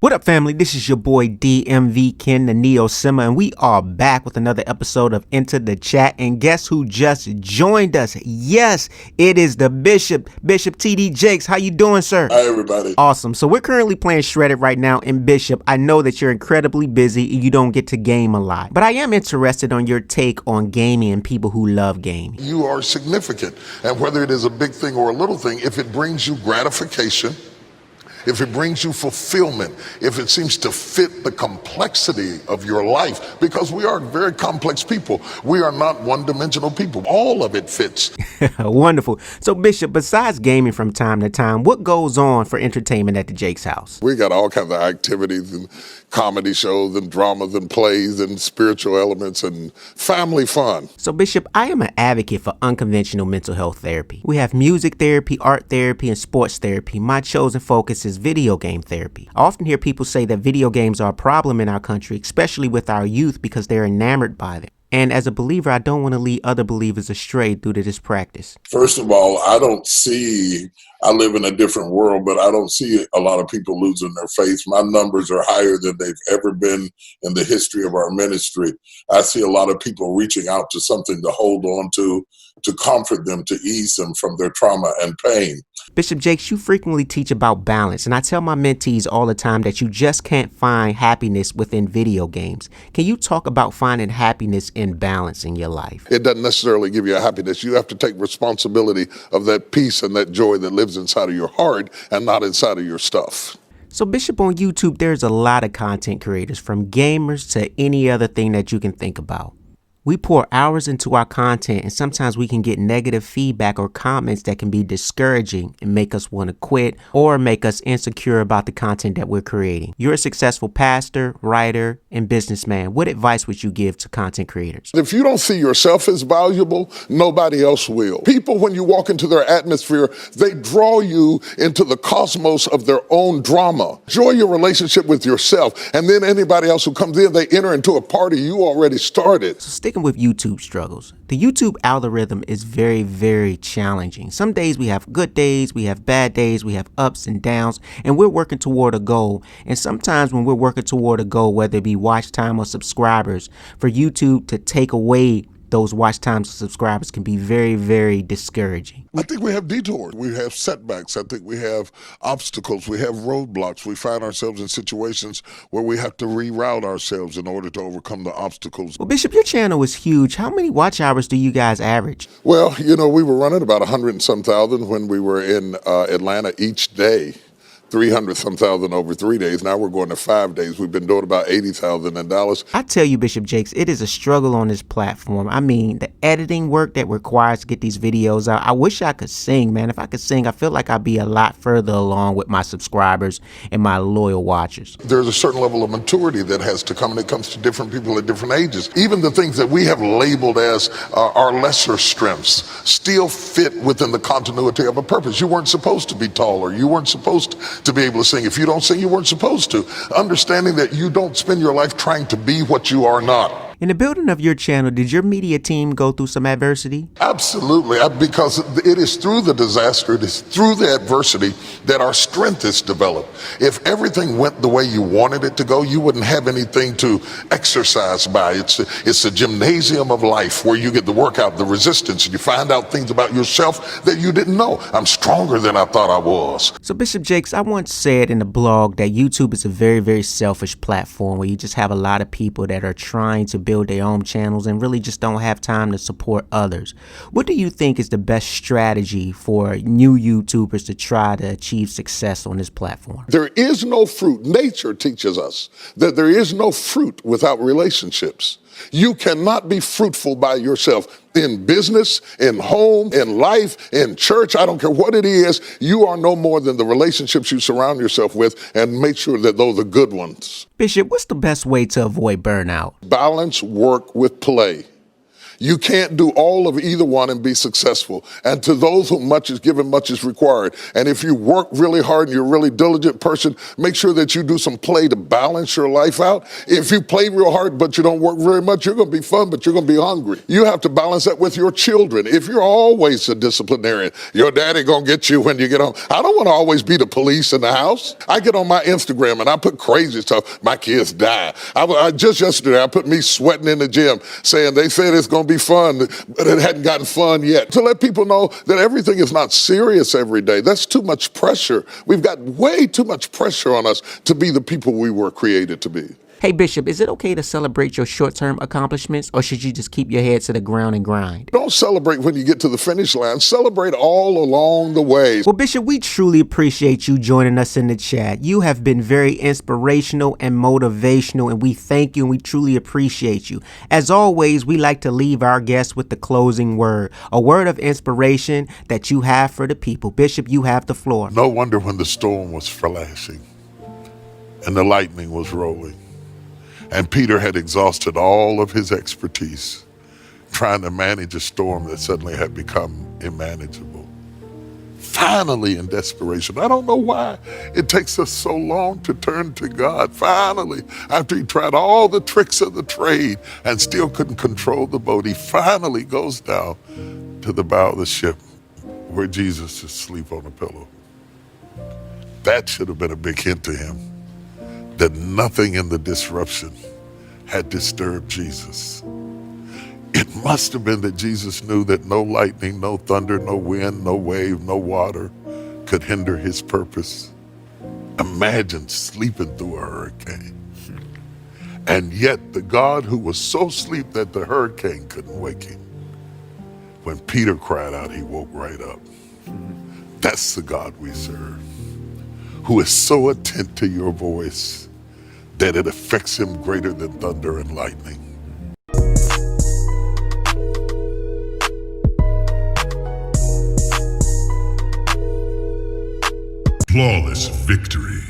What up, family? This is your boy DMV Ken, the Neo Simmer, and we are back with another episode of Enter the Chat. And guess who just joined us? Yes, it is the Bishop tdjakes. How you doing, sir? Hi, everybody. Awesome. So we're currently playing Shredded right now. And Bishop, I know that you're incredibly busy and you don't get to game a lot, but I am interested on your take on gaming and people who love gaming. You are significant, and whether it is a big thing or a little thing, if it brings you gratification, if it brings you fulfillment, if it seems to fit the complexity of your life, because we are very complex people. We are not one-dimensional people. All of it fits. Wonderful. So, Bishop, besides gaming from time to time, what goes on for entertainment at the Jake's house? We got all kinds of activities and comedy shows and dramas and plays and spiritual elements and family fun. So, Bishop, I am an advocate for unconventional mental health therapy. We have music therapy, art therapy, and sports therapy. My chosen focus is video game therapy. I often hear people say that video games are a problem in our country, especially with our youth, because they're enamored by them. And as a believer, I don't want to lead other believers astray due to this practice. First of all, I live in a different world, but I don't see a lot of people losing their faith. My numbers are higher than they've ever been in the history of our ministry. I see a lot of people reaching out to something to hold on to comfort them, to ease them from their trauma and pain. Bishop Jakes, you frequently teach about balance, and I tell my mentees all the time that you just can't find happiness within video games. Can you talk about finding happiness in balance in your life? It doesn't necessarily give you a happiness. You have to take responsibility of that peace and that joy that lives inside of your heart and not inside of your stuff. So, Bishop, on YouTube, there's a lot of content creators, from gamers to any other thing that you can think about. We pour hours into our content, and sometimes we can get negative feedback or comments that can be discouraging and make us want to quit or make us insecure about the content that we're creating. You're a successful pastor, writer, and businessman. What advice would you give to content creators? If you don't see yourself as valuable, nobody else will. People, when you walk into their atmosphere, they draw you into the cosmos of their own drama. Enjoy your relationship with yourself, and then anybody else who comes in, they enter into a party you already started. So sticking with YouTube struggles, the YouTube algorithm is very, very challenging. Some days we have good days, we have bad days, we have ups and downs, and we're working toward a goal. And sometimes when we're working toward a goal, whether it be watch time or subscribers, for YouTube to take away those watch times or subscribers can be very, very discouraging. I think we have detours. We have setbacks. I think we have obstacles. We have roadblocks. We find ourselves in situations where we have to reroute ourselves in order to overcome the obstacles. Well, Bishop, your channel is huge. How many watch hours do you guys average? Well, we were running about 100 and some thousand when we were in Atlanta each day. 300 some thousand over 3 days. Now we're going to 5 days. We've been doing about 80,000 in Dallas. I tell you, Bishop Jakes, it is a struggle on this platform. I mean, the editing work that requires to get these videos out. I wish I could sing, man. If I could sing, I feel like I'd be a lot further along with my subscribers and my loyal watchers. There's a certain level of maturity that has to come, and it comes to different people at different ages. Even the things that we have labeled as our lesser strengths still fit within the continuity of a purpose. You weren't supposed to be taller. You weren't supposed to be able to sing. If you don't sing, you weren't supposed to. Understanding that you don't spend your life trying to be what you are not. In the building of your channel, did your media team go through some adversity? Absolutely, because it is through the disaster, it is through the adversity that our strength is developed. If everything went the way you wanted it to go, you wouldn't have anything to exercise by. It's a gymnasium of life where you get the workout, the resistance, and you find out things about yourself that you didn't know. I'm stronger than I thought I was. So, Bishop Jakes, I once said in a blog that YouTube is a very, very selfish platform where you just have a lot of people that are trying to build their own channels and really just don't have time to support others. What do you think is the best strategy for new YouTubers to try to achieve success on this platform? There is no fruit. Nature teaches us that there is no fruit without relationships. You cannot be fruitful by yourself in business, in home, in life, in church. I don't care what it is. You are no more than the relationships you surround yourself with, and make sure that those are good ones. Bishop, what's the best way to avoid burnout? Balance work with play. You can't do all of either one and be successful. And to those whom much is given, much is required. And if you work really hard and you're a really diligent person, make sure that you do some play to balance your life out. If you play real hard but you don't work very much, you're going to be fun, but you're going to be hungry. You have to balance that with your children. If you're always a disciplinarian, your daddy going to get you when you get home. I don't want to always be the police in the house. I get on my Instagram and I put crazy stuff. My kids die. Just yesterday, I put me sweating in the gym saying they said it's going to be fun, but it hadn't gotten fun yet. To let people know that everything is not serious every day. That's too much pressure. We've got way too much pressure on us to be the people we were created to be. Hey, Bishop, is it okay to celebrate your short-term accomplishments, or should you just keep your head to the ground and grind? Don't celebrate when you get to the finish line. Celebrate all along the way. Well, Bishop, we truly appreciate you joining us in the chat. You have been very inspirational and motivational, and we thank you and we truly appreciate you. As always, we like to leave our guests with the closing word, a word of inspiration that you have for the people. Bishop, you have the floor. No wonder when the storm was flashing and the lightning was rolling, and Peter had exhausted all of his expertise trying to manage a storm that suddenly had become unmanageable. Finally, in desperation, I don't know why it takes us so long to turn to God. Finally, after he tried all the tricks of the trade and still couldn't control the boat, he finally goes down to the bow of the ship where Jesus is asleep on a pillow. That should have been a big hint to him that nothing in the disruption had disturbed Jesus. It must have been that Jesus knew that no lightning, no thunder, no wind, no wave, no water could hinder his purpose. Imagine sleeping through a hurricane. And yet the God who was so asleep that the hurricane couldn't wake him, when Peter cried out, he woke right up. That's the God we serve, who is so attentive to your voice that it affects him greater than thunder and lightning. Flawless victory.